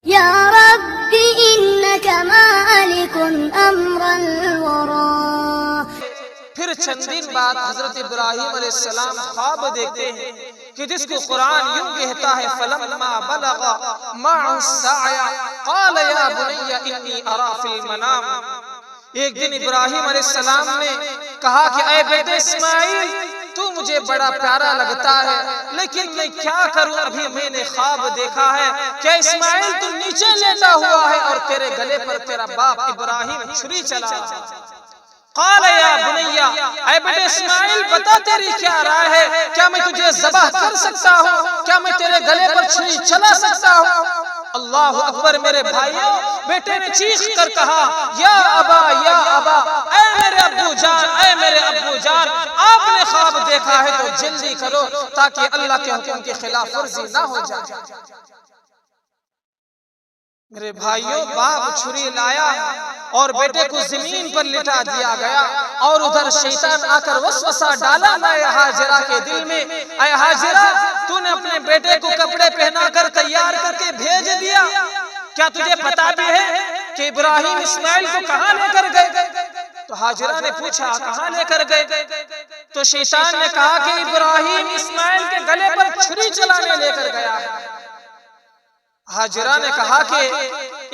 یا رب انک مالک امر الورا۔ پھر چندین بعد حضرت ابراہیم علیہ السلام خواب دیکھتے ہیں کہ جس کو قرآن یوں کہتا ہے فَلَمَّا بَلَغَ مَعَهُ السَّعْيَ قَالَ يَا بُنَيَّ إِنِّي أَرَىٰ فِي الْمَنَامِ۔ ایک دن ابراہیم علیہ السلام نے کہا کہ اے بیٹے اسماعیل تو مجھے بڑا پیارا لگتا ہے، لیکن میں کیا کروں، ابھی میں نے خواب دیکھا ہے کہ اسماعیل تو نیچے لیٹا ہوا ہے اور تیرے گلے پر تیرا باپ ابراہیم چھری چلا۔ قال یا بنیا، اے بیٹے اسماعیل بتا تیری کیا رائے ہے، کیا میں تجھے ذبح کر سکتا ہوں، کیا میں تیرے گلے پر چھری چلا سکتا ہوں؟ اللہ اکبر میرے بھائیوں، بیٹے نے چیخ کر کہا یا ابا یا ابا، اے میرے ابو جان، اے میرے ابو جان، آپ نے خواب دیکھا ہے تو جلدی کرو تاکہ اللہ کے حکم کی خلاف ورزی نہ ہو جائے۔ میرے بھائیوں باپ چھری لایا اور بیٹے کو زمین پر لٹا دیا گیا، اور ادھر شیطان آ کر وسوسہ ڈالا اے ہاجرہ کے دل میں، اے ہاجرہ تو نے اپنے بیٹے کو کپڑے پہنا کر تیار کر کے بھیج دیا، کیا تجھے پتا بھی ہے کہ ابراہیم اسماعیل کو کہاں لے کر گئے؟ تو ہاجرہ نے پوچھا کہاں لے کر گئے؟ تو شیطان نے کہا کہ ابراہیم اسماعیل کے گلے پر چھری چلانے لے کر گیا ہے۔ ہاجرہ نے کہا کہ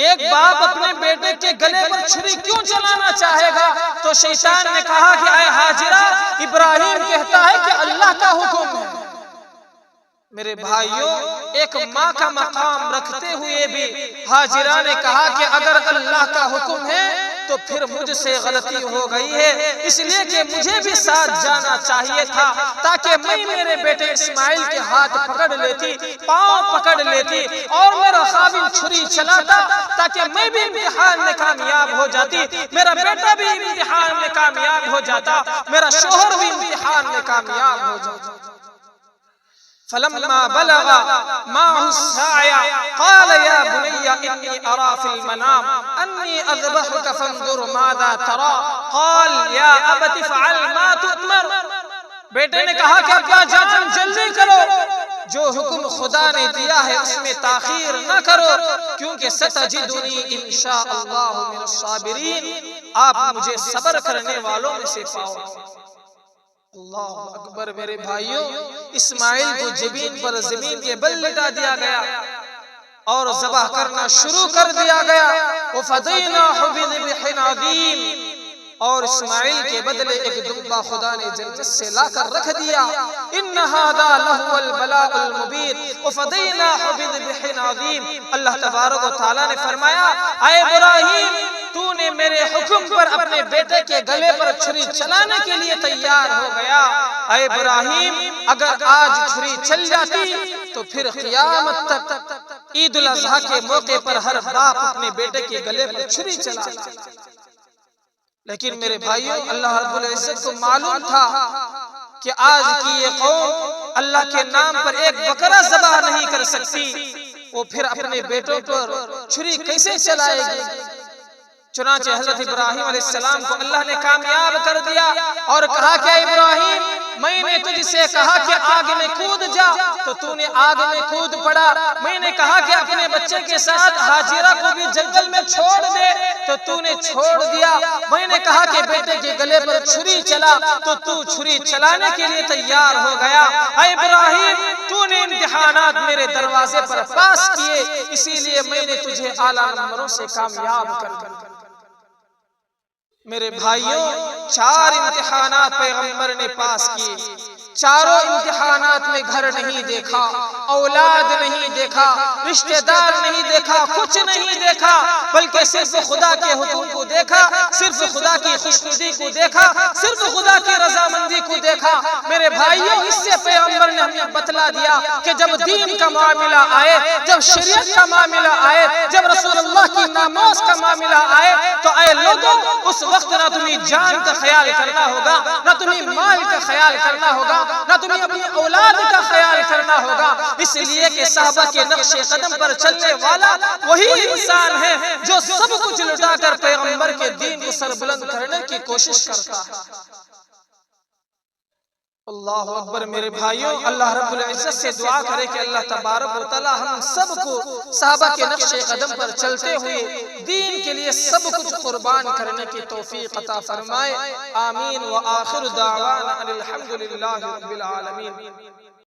ایک باپ اپنے بیٹے کے گلے پر چھری کیوں چلانا چاہے گا؟ تو شیطان نے کہا کہ اے ہاجرہ ابراہیم کہتا ہے کہ اللہ کا حکم ہے۔ میرے بھائیوں ایک ماں کا مقام رکھتے ہوئے بھی ہاجرہ نے کہا کہ اگر اللہ کا حکم ہے تو پھر مجھ سے غلطی ہو گئی ہے، اس لیے کہ مجھے بھی ساتھ جانا چاہیے تھا تاکہ میں میرے بیٹے اسماعیل کے ہاتھ پکڑ لیتی، پاؤں پکڑ لیتی اور میرا قابل چھری چلاتا تاکہ میں بھی امتحان میں کامیاب ہو جاتی، میرا بیٹا بھی امتحان میں کامیاب ہو جاتا، میرا شوہر بھی امتحان میں کامیاب ہو جاتا۔ فلما بلغ معه السعي قال يا بني إني أرى في المنام أني أذبحك فانظر ماذا ترى قال يا أبت افعل ما تؤمر۔ بیٹے نے کہا کہ ابا جان جلدی کرو، جو حکم خدا نے دیا ہے اس میں تاخیر نہ کرو، کیونکہ ستجدنی انشاءاللہ من الصابرین، آپ مجھے صبر کرنے والوں میں سے پاؤ۔ اللہ اکبر میرے بھائیوں، اسماعیل کو جبین پر زمین کے بل لٹا دیا گیا اور ذبح کرنا شروع کر دیا گیا۔ وَفَدَيْنَاهُ بِذِبْحٍ عَظِيمٍ، اور اسماعیل کے بدلے ایک دمبا خدا نے جنت سے لا کر رکھ دیا۔ إِنَّ هَذَا لَهُوَ الْبَلَاءُ الْمُبِينُ وَفَدَيْنَاهُ بِذِبْحٍ عَظِيمٍ۔ اللہ تبارک و تعالیٰ نے فرمایا اے ابراہیم تو نے میرے حکم پر اپنے بیٹے کے گلے پر چھری چلانے کے لیے تیار ہو گیا۔ اے ابراہیم اگر آج چھری چل جاتی تو پھر قیامت تک عید الاضحیٰ کے موقع پر ہر باپ اپنے بیٹے کے گلے پر چھری چلاتا۔ لیکن میرے بھائیوں اللہ رب العزت کو معلوم تھا کہ آج کی یہ قوم اللہ کے نام پر ایک بکرا ذبح نہیں کر سکتی، وہ پھر اپنے بیٹوں پر چھری کیسے چلائے گی؟ چنانچہ حضرت ابراہیم علیہ السلام کو اللہ نے کامیاب کر دیا اور کہا کہ ابراہیم میں نے تجھ سے کہا کہ آگ میں کود جا تو تو نے آگ میں کود پڑا، میں نے کہا کہ اپنے بچے کے ساتھ ہاجرہ کو بھی جنگل میں چھوڑ دے تو تو نے چھوڑ دیا، میں نے کہا کہ بیٹے کے گلے پر چھری چلا تو تو چھری چلانے کے لیے تیار ہو گیا۔ اے ابراہیم تو نے امتحانات میرے دروازے پر پاس کیے، اسی لیے میں نے تجھے اعلیٰ نمبروں سے کامیاب کر دیا۔ میرے بھائیوں 4 امتحانات پیغمبر نے پاس کیے، چاروں امتحانات میں گھر نہیں دیکھا، اولاد نہیں دیکھا، رشتہ دار نہیں دیکھا، کچھ نہیں دیکھا، بلکہ صرف خدا کے حکم کو دیکھا، صرف خدا کی خوشنودی کو دیکھا، صرف خدا کی رضامندی کو دیکھا۔ میرے بھائیوں اس سے پیغمبر نے ہمیں بتلا دیا کہ جب دین کا معاملہ آئے، جب شریعت کا معاملہ آئے، جب رسول اللہ کی ناموس کا معاملہ آئے تو اے لوگوں اس وقت نہ تمہیں جان کا خیال کرنا ہوگا، نہ تمہیں مال کا خیال کرنا ہوگا، نہ تمہیں اپنی اولاد کا خیال کرنا ہوگا، اس لیے کہ صحابہ کے نقش قدم پر چلنے والا وہی انسان ہے جو سب کچھ لٹا کر پیغمبر کے دین کو سربلند کرنے کی کوشش کرتا ہے۔ اللہ اکبر میرے بھائیوں، اللہ رب العزت سے دعا کرے کہ اللہ تبارک و تعالی ہم سب کو صحابہ کے نقش قدم پر چلتے ہوئے دین کے لیے سب کچھ قربان کرنے کی توفیق عطا فرمائے۔ آمین۔ وآخر دعوانا ان الحمدللہ رب العالمین۔